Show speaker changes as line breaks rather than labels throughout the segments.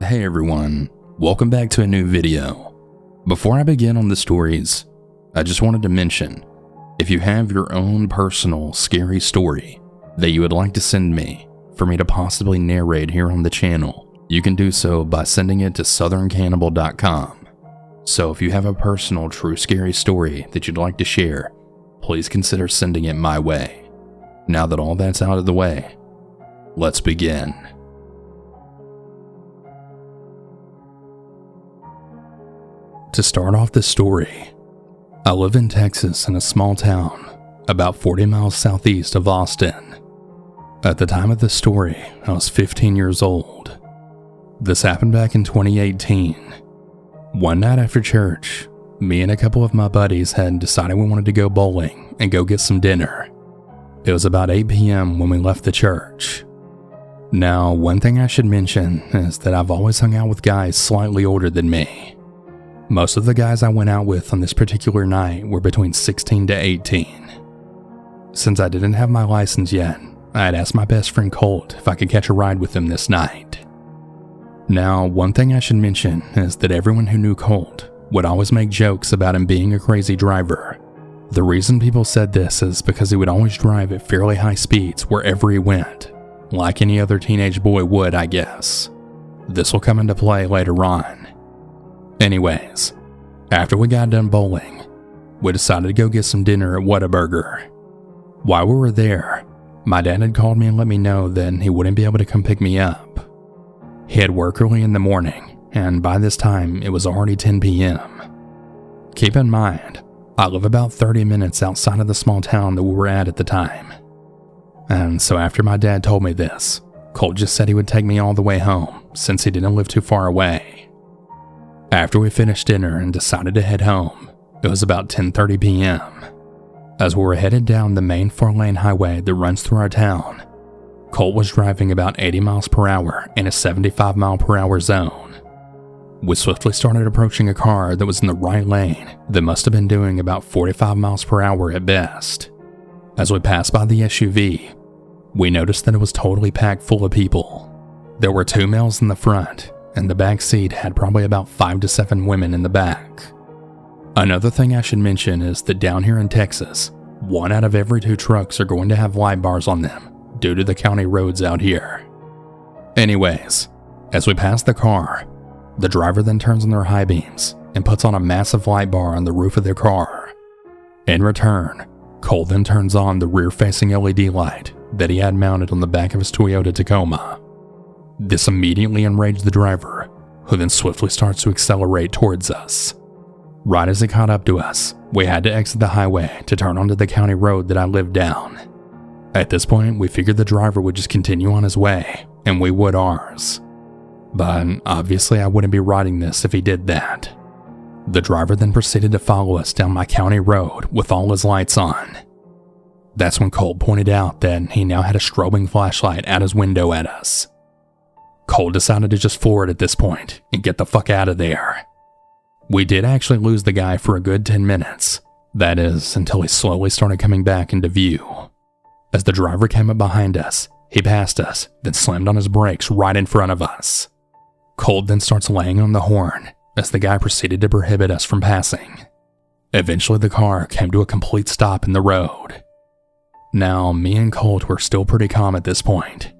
Hey everyone, welcome back to a new video. Before I begin on the stories, I just wanted to mention, if you have your own personal scary story that you would like to send me for me to possibly narrate here on the channel, you can do so by sending it to southerncannibal.com. So if you have a personal true scary story that you'd like to share, please consider sending it my way. Now that all that's out of the way, let's begin. To start off this story, I live in Texas in a small town about 40 miles southeast of Austin. At the time of this story, I was 15 years old. This happened back in 2018. One night after church, me and a couple of my buddies had decided we wanted to go bowling and go get some dinner. It was about 8 p.m. when we left the church. Now, one thing I should mention is that I've always hung out with guys slightly older than me. Most of the guys I went out with on this particular night were between 16 to 18. Since I didn't have my license yet, I had asked my best friend Colt if I could catch a ride with him this night. Now, one thing I should mention is that everyone who knew Colt would always make jokes about him being a crazy driver. The reason people said this is because he would always drive at fairly high speeds wherever he went, like any other teenage boy would, I guess. This will come into play later on. Anyways, after we got done bowling, we decided to go get some dinner at Whataburger. While we were there, my dad had called me and let me know that he wouldn't be able to come pick me up. He had work early in the morning, and by this time it was already 10 p.m. Keep in mind, I live about 30 minutes outside of the small town that we were at the time. And so after my dad told me this, Colt just said he would take me all the way home since he didn't live too far away. After we finished dinner and decided to head home, it was about 10:30 p.m. As we were headed down the main 4-lane highway that runs through our town, Colt was driving about 80 miles per hour in a 75 mile per hour zone. We swiftly started approaching a car that was in the right lane that must have been doing about 45 miles per hour at best. As we passed by the SUV, we noticed that it was totally packed full of people. There were 2 males in the front, and the back seat had probably about 5 to 7 women in the back. Another thing I should mention is that down here in Texas, 1 out of every 2 trucks are going to have light bars on them due to the county roads out here. Anyways, as we pass the car, the driver then turns on their high beams and puts on a massive light bar on the roof of their car. In return, Cole then turns on the rear-facing LED light that he had mounted on the back of his Toyota Tacoma. This immediately enraged the driver, who then swiftly starts to accelerate towards us. Right as he caught up to us, we had to exit the highway to turn onto the county road that I lived down. At this point, we figured the driver would just continue on his way, and we would ours. But obviously I wouldn't be riding this if he did that. The driver then proceeded to follow us down my county road with all his lights on. That's when Cole pointed out that he now had a strobing flashlight out his window at us. Cole decided to just floor it at this point and get the fuck out of there. We did actually lose the guy for a good 10 minutes. That is, until he slowly started coming back into view. As the driver came up behind us, he passed us, then slammed on his brakes right in front of us. Cole then starts laying on the horn as the guy proceeded to prohibit us from passing. Eventually the car came to a complete stop in the road. Now, me and Colt were still pretty calm at this point,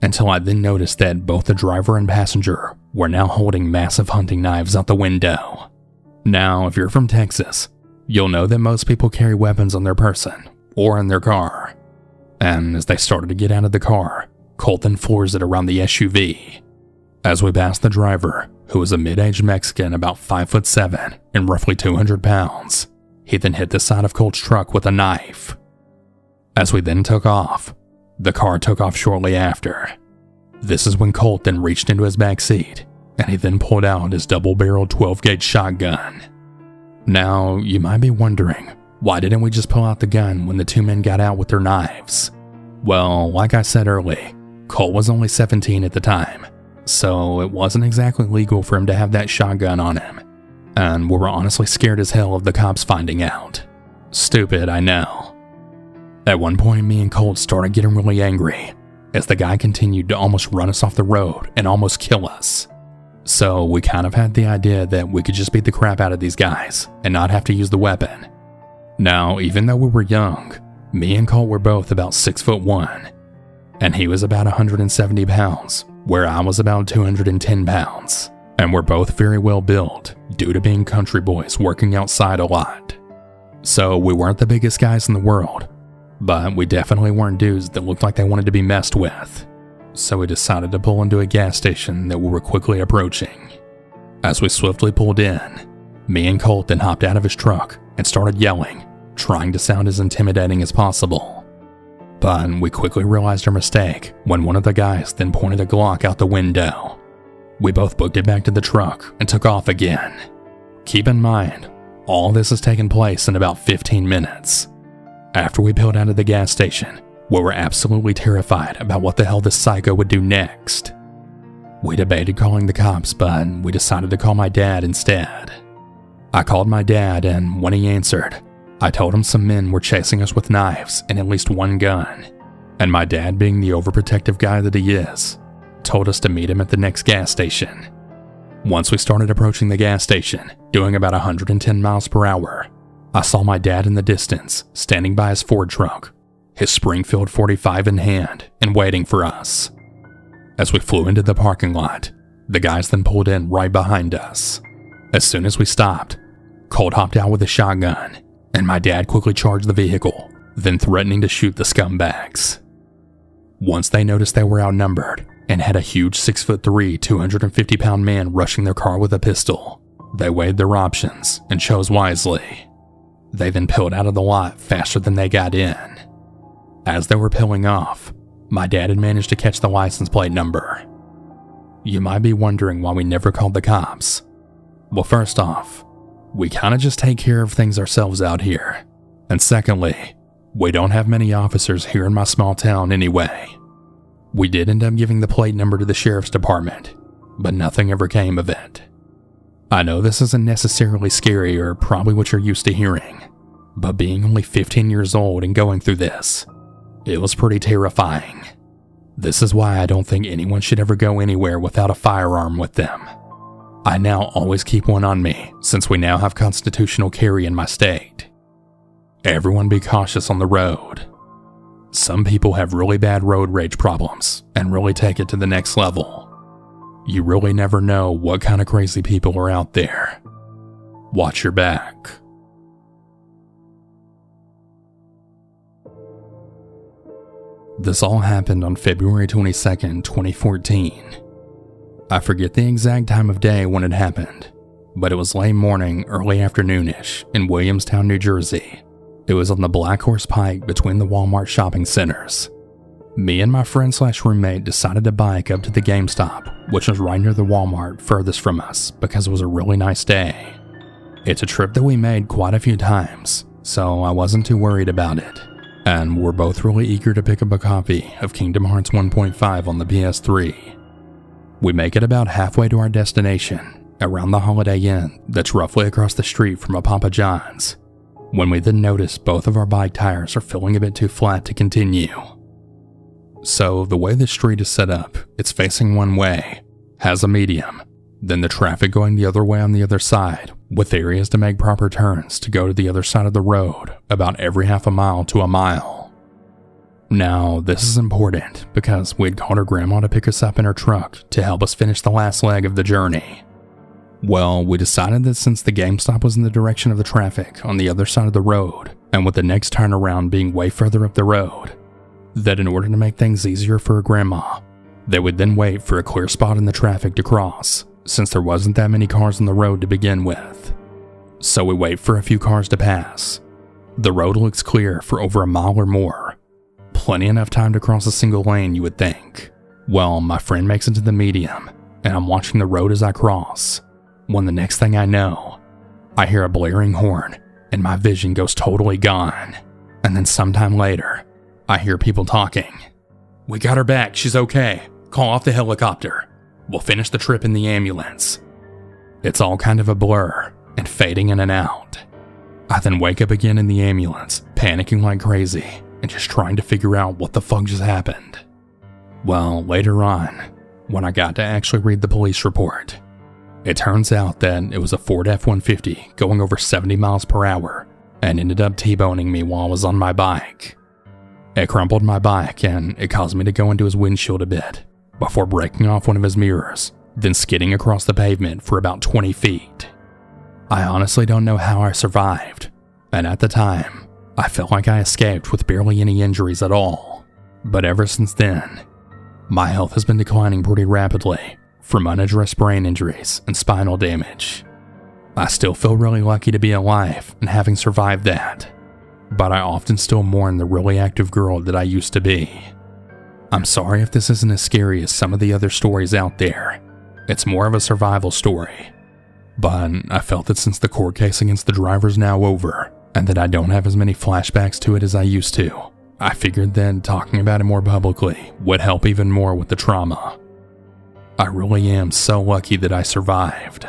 until I then noticed that both the driver and passenger were now holding massive hunting knives out the window. Now, if you're from Texas, you'll know that most people carry weapons on their person or in their car. And as they started to get out of the car, Colt then floors it around the SUV. As we passed the driver, who was a mid-aged Mexican about 5'7" and roughly 200 pounds, he then hit the side of Colt's truck with a knife. As we then took off, the car took off shortly after. This is when Colt then reached into his back seat, and he then pulled out his double-barreled 12-gauge shotgun. Now, you might be wondering, why didn't we just pull out the gun when the 2 men got out with their knives? Well, like I said earlier, Colt was only 17 at the time, so it wasn't exactly legal for him to have that shotgun on him, and we were honestly scared as hell of the cops finding out. Stupid, I know. At one point, me and Colt started getting really angry, as the guy continued to almost run us off the road and almost kill us. So we kind of had the idea that we could just beat the crap out of these guys and not have to use the weapon. Now, even though we were young, me and Colt were both about 6'1", and he was about 170 pounds, where I was about 210 pounds, and we're both very well built due to being country boys working outside a lot. So we weren't the biggest guys in the world, but we definitely weren't dudes that looked like they wanted to be messed with. So we decided to pull into a gas station that we were quickly approaching. As we swiftly pulled in, me and Colt then hopped out of his truck and started yelling, trying to sound as intimidating as possible. But we quickly realized our mistake when one of the guys then pointed a Glock out the window. We both booked it back to the truck and took off again. Keep in mind, all this has taken place in about 15 minutes. After we peeled out of the gas station, we were absolutely terrified about what the hell this psycho would do next. We debated calling the cops, but we decided to call my dad instead. I called my dad, and when he answered, I told him some men were chasing us with knives and at least one gun, and my dad, being the overprotective guy that he is, told us to meet him at the next gas station. Once we started approaching the gas station, doing about 110 miles per hour, I saw my dad in the distance, standing by his Ford truck, his Springfield 45 in hand, and waiting for us. As we flew into the parking lot, the guys then pulled in right behind us. As soon as we stopped, Colt hopped out with a shotgun, and my dad quickly charged the vehicle, then threatening to shoot the scumbags. Once they noticed they were outnumbered and had a huge 6'3", 250-pound man rushing their car with a pistol, they weighed their options and chose wisely. They then peeled out of the lot faster than they got in. As they were peeling off, my dad had managed to catch the license plate number. You might be wondering why we never called the cops. Well, first off, we kinda just take care of things ourselves out here. And secondly, we don't have many officers here in my small town anyway. We did end up giving the plate number to the sheriff's department, but nothing ever came of it. I know this isn't necessarily scary or probably what you're used to hearing, but being only 15 years old and going through this, it was pretty terrifying. This is why I don't think anyone should ever go anywhere without a firearm with them. I now always keep one on me since we now have constitutional carry in my state. Everyone be cautious on the road. Some people have really bad road rage problems and really take it to the next level. You really never know what kind of crazy people are out there. Watch your back. This all happened on February 22nd, 2014. I forget the exact time of day when it happened, but it was late morning, early afternoonish in Williamstown, New Jersey. It was on the Black Horse Pike between the Walmart shopping centers. Me and my friend/roommate decided to bike up to the GameStop, which was right near the Walmart furthest from us because it was a really nice day. It's a trip that we made quite a few times, so I wasn't too worried about it. And we're both really eager to pick up a copy of Kingdom Hearts 1.5 on the PS3. We make it about halfway to our destination, around the Holiday Inn that's roughly across the street from a Papa John's, when we then notice both of our bike tires are feeling a bit too flat to continue. So the way the street is set up, it's facing one way, has a medium, then the traffic going the other way on the other side, with areas to make proper turns to go to the other side of the road about every half a mile to a mile. Now, this is important because we had called our grandma to pick us up in her truck to help us finish the last leg of the journey. Well, we decided that since the GameStop was in the direction of the traffic on the other side of the road, and with the next turnaround being way further up the road, that in order to make things easier for her grandma, they would then wait for a clear spot in the traffic to cross, since there wasn't that many cars on the road to begin with. So we wait for a few cars to pass. The road looks clear for over a mile or more. Plenty enough time to cross a single lane, you would think. Well, my friend makes it to the medium, and I'm watching the road as I cross, when the next thing I know, I hear a blaring horn, and my vision goes totally gone. And then sometime later, I hear people talking. "We got her back, she's okay. Call off the helicopter. We'll finish the trip in the ambulance." It's all kind of a blur, and fading in and out. I then wake up again in the ambulance, panicking like crazy, and just trying to figure out what the fuck just happened. Well, later on, when I got to actually read the police report, it turns out that it was a Ford F-150 going over 70 miles per hour and ended up T-boning me while I was on my bike. It crumpled my bike and it caused me to go into his windshield a bit before breaking off one of his mirrors, then skidding across the pavement for about 20 feet. I honestly don't know how I survived, and at the time, I felt like I escaped with barely any injuries at all. But ever since then, my health has been declining pretty rapidly from unaddressed brain injuries and spinal damage. I still feel really lucky to be alive and having survived that, but I often still mourn the really active girl that I used to be. I'm sorry if this isn't as scary as some of the other stories out there. It's more of a survival story. But I felt that since the court case against the driver is now over, and that I don't have as many flashbacks to it as I used to, I figured that talking about it more publicly would help even more with the trauma. I really am so lucky that I survived.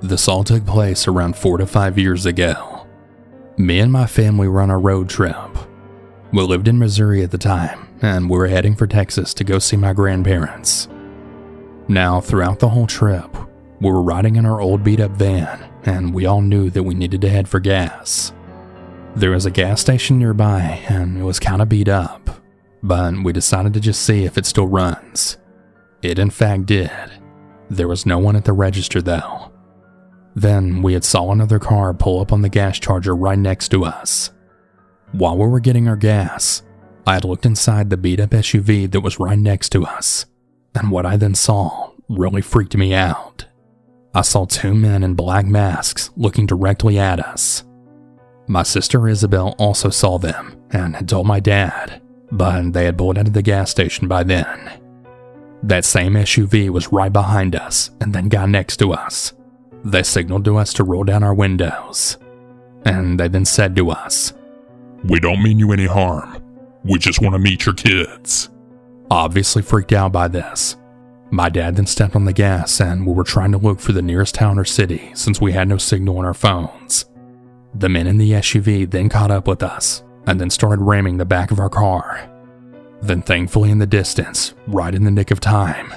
This all took place around 4 to 5 years ago. Me and my family were on a road trip. We lived in Missouri at the time, and we were heading for Texas to go see my grandparents. Now, throughout the whole trip, we were riding in our old beat-up van, and we all knew that we needed to head for gas. There was a gas station nearby, and it was kinda beat up, but we decided to just see if it still runs. It in fact did. There was no one at the register though. Then we had saw another car pull up on the gas charger right next to us. While we were getting our gas, I had looked inside the beat-up SUV that was right next to us, and what I then saw really freaked me out. I saw 2 men in black masks looking directly at us. My sister Isabel also saw them and had told my dad, but they had pulled out of the gas station by then. That same SUV was right behind us and then got next to us. They signaled to us to roll down our windows, and they then said to us,
"We don't mean you any harm. We just want to meet your kids."
Obviously freaked out by this, my dad then stepped on the gas and we were trying to look for the nearest town or city since we had no signal on our phones. The men in the SUV then caught up with us and then started ramming the back of our car. Then thankfully in the distance, right in the nick of time,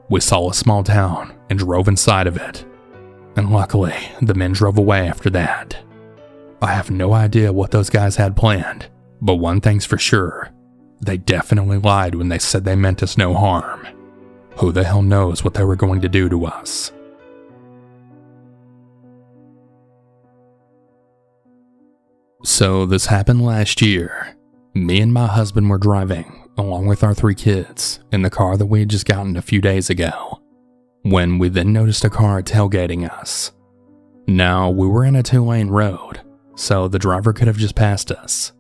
we saw a small town and drove inside of it. And luckily, the men drove away after that. I have no idea what those guys had planned, but one thing's for sure, they definitely lied when they said they meant us no harm. Who the hell knows what they were going to do to us? So this happened last year. Me and my husband were driving, along with our 3 kids, in the car that we had just gotten a few days ago, when we then noticed a car tailgating us. Now, we were in a 2-lane road, so the driver could have just passed us.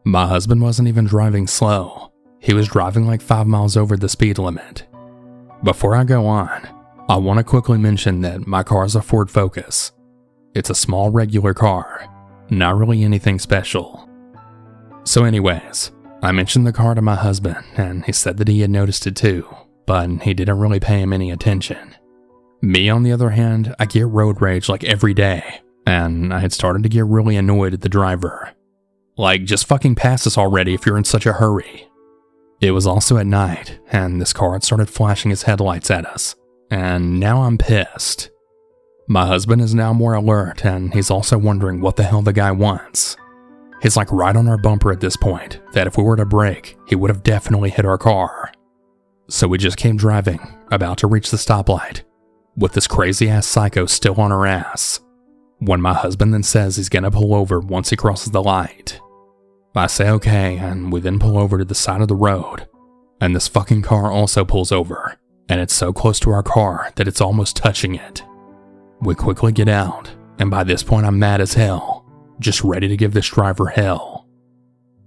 My husband wasn't even driving slow. He was driving like 5 miles over the speed limit. Before I go on, I want to quickly mention that my car is a Ford Focus. It's a small regular car, not really anything special. So anyways, I mentioned the car to my husband and he said that he had noticed it too, but he didn't really pay him any attention. Me on the other hand, I get road rage like every day, and I had started to get really annoyed at the driver. Like, just fucking pass us already if you're in such a hurry. It was also at night, and this car had started flashing his headlights at us, and now I'm pissed. My husband is now more alert, and he's also wondering what the hell the guy wants. He's like right on our bumper at this point, that if we were to brake, he would have definitely hit our car. So we just came driving, about to reach the stoplight, with this crazy ass psycho still on our ass, when my husband then says he's gonna pull over once he crosses the light. I say okay, and we then pull over to the side of the road, and this fucking car also pulls over, and it's so close to our car that it's almost touching it. We quickly get out, and by this point I'm mad as hell, just ready to give this driver hell.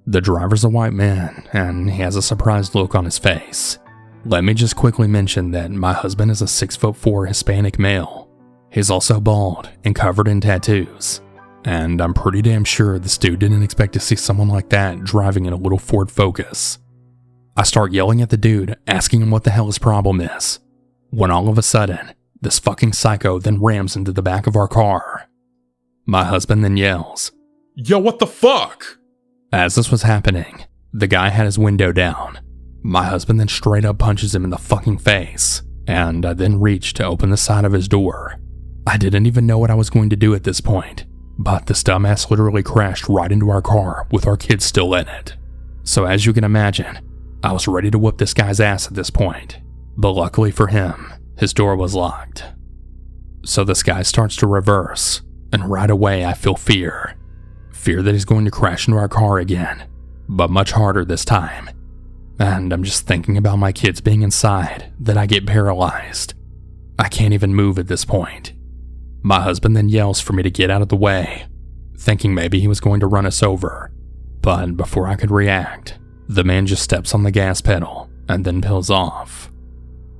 The driver's a white man, and he has a surprised look on his face. Let me just quickly mention that my husband is a 6'4" Hispanic male. He's also bald and covered in tattoos. And I'm pretty damn sure this dude didn't expect to see someone like that driving in a little Ford Focus. I start yelling at the dude, asking him what the hell his problem is, when all of a sudden, this fucking psycho then rams into the back of our car. My husband then yells,
Yo, what the fuck?
As this was happening, the guy had his window down. My husband then straight up punches him in the fucking face, and I then reached to open the side of his door. I didn't even know what I was going to do at this point, but this dumbass literally crashed right into our car with our kids still in it. So as you can imagine, I was ready to whoop this guy's ass at this point, but luckily for him, his door was locked. So this guy starts to reverse, and right away I feel fear. Fear that he's going to crash into our car again, but much harder this time. And I'm just thinking about my kids being inside, that I get paralyzed. I can't even move at this point. My husband then yells for me to get out of the way, thinking maybe he was going to run us over. But before I could react, the man just steps on the gas pedal and then peels off.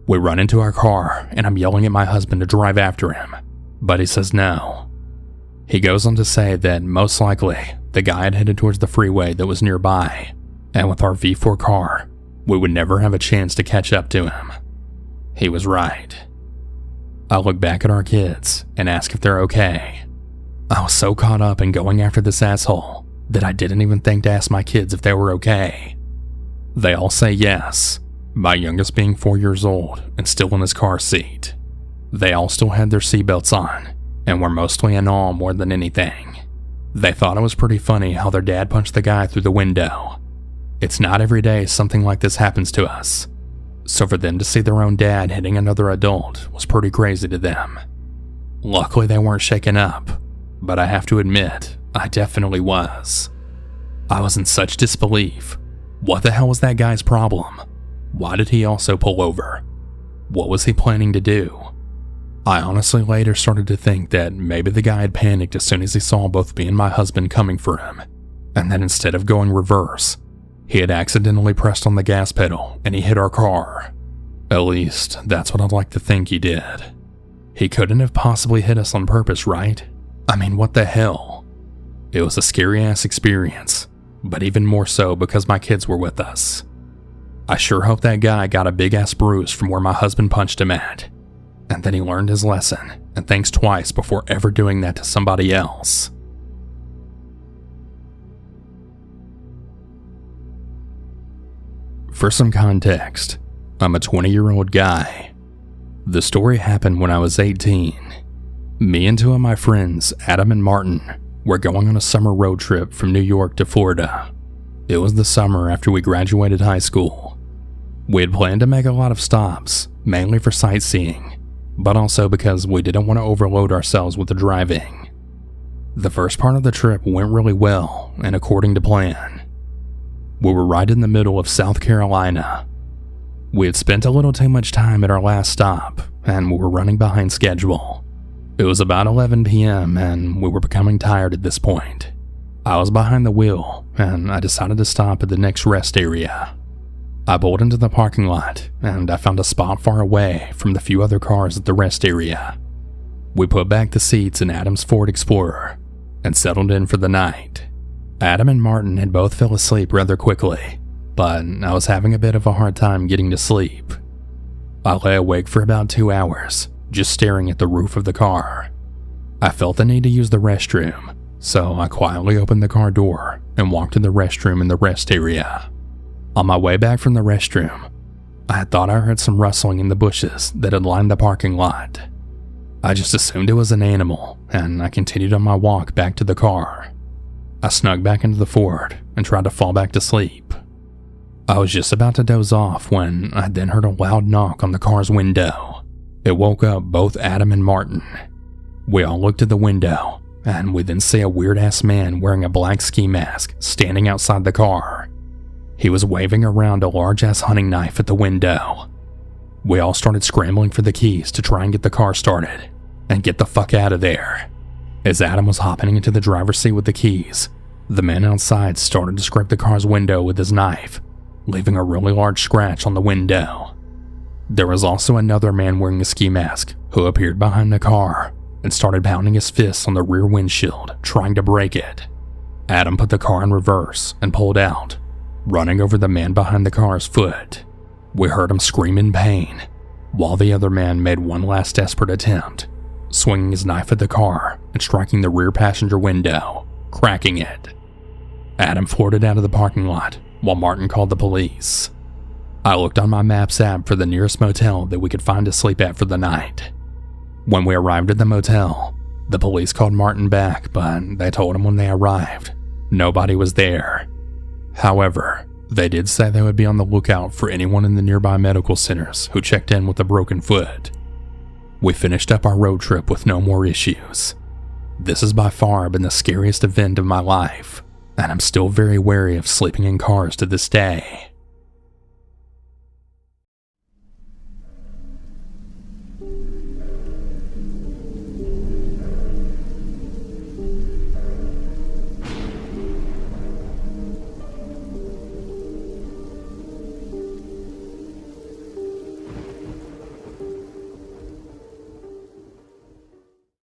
We run into our car and I'm yelling at my husband to drive after him, but he says no. He goes on to say that most likely the guy had headed towards the freeway that was nearby, and with our V4 car, we would never have a chance to catch up to him. He was right. I look back at our kids and ask if they're okay. I was so caught up in going after this asshole that I didn't even think to ask my kids if they were okay. They all say yes, my youngest being 4 years old and still in his car seat. They all still had their seatbelts on and were mostly in awe more than anything. They thought it was pretty funny how their dad punched the guy through the window. It's not every day something like this happens to us, so for them to see their own dad hitting another adult was pretty crazy to them. Luckily they weren't shaken up, but I have to admit, I definitely was. I was in such disbelief. What the hell was that guy's problem? Why did he also pull over? What was he planning to do? I honestly later started to think that maybe the guy had panicked as soon as he saw both me and my husband coming for him, and that instead of going reverse, he had accidentally pressed on the gas pedal and he hit our car. At least, that's what I'd like to think he did. He couldn't have possibly hit us on purpose, right? I mean, what the hell? It was a scary-ass experience, but even more so because my kids were with us. I sure hope that guy got a big-ass bruise from where my husband punched him at, and then he learned his lesson and thinks twice before ever doing that to somebody else. For some context, I'm a 20-year-old guy. The story happened when I was 18. Me and two of my friends, Adam and Martin, were going on a summer road trip from New York to Florida. It was the summer after we graduated high school. We had planned to make a lot of stops, mainly for sightseeing, but also because we didn't want to overload ourselves with the driving. The first part of the trip went really well and according to plan. We were right in the middle of South Carolina. We had spent a little too much time at our last stop, and we were running behind schedule. It was about 11 p.m. and we were becoming tired at this point. I was behind the wheel, and I decided to stop at the next rest area. I pulled into the parking lot, and I found a spot far away from the few other cars at the rest area. We put back the seats in Adam's Ford Explorer, and settled in for the night. Adam and Martin had both fell asleep rather quickly, but I was having a bit of a hard time getting to sleep. I lay awake for about 2 hours, just staring at the roof of the car. I felt the need to use the restroom, so I quietly opened the car door and walked to the restroom in the rest area. On my way back from the restroom, I had thought I heard some rustling in the bushes that had lined the parking lot. I just assumed it was an animal, and I continued on my walk back to the car. I snuck back into the Ford and tried to fall back to sleep. I was just about to doze off when I then heard a loud knock on the car's window. It woke up both Adam and Martin. We all looked at the window, and we then see a weird-ass man wearing a black ski mask standing outside the car. He was waving around a large-ass hunting knife at the window. We all started scrambling for the keys to try and get the car started and get the fuck out of there. As Adam was hopping into the driver's seat with the keys, the man outside started to scrape the car's window with his knife, leaving a really large scratch on the window. There was also another man wearing a ski mask who appeared behind the car and started pounding his fists on the rear windshield, trying to break it. Adam put the car in reverse and pulled out, running over the man behind the car's foot. We heard him scream in pain, while the other man made one last desperate attempt, swinging his knife at the car and striking the rear passenger window, cracking it. Adam floored it out of the parking lot while Martin called the police. I looked on my Maps app for the nearest motel that we could find to sleep at for the night. When we arrived at the motel, the police called Martin back, but they told him when they arrived, nobody was there. However, they did say they would be on the lookout for anyone in the nearby medical centers who checked in with a broken foot. We finished up our road trip with no more issues. This has by far been the scariest event of my life, and I'm still very wary of sleeping in cars to this day.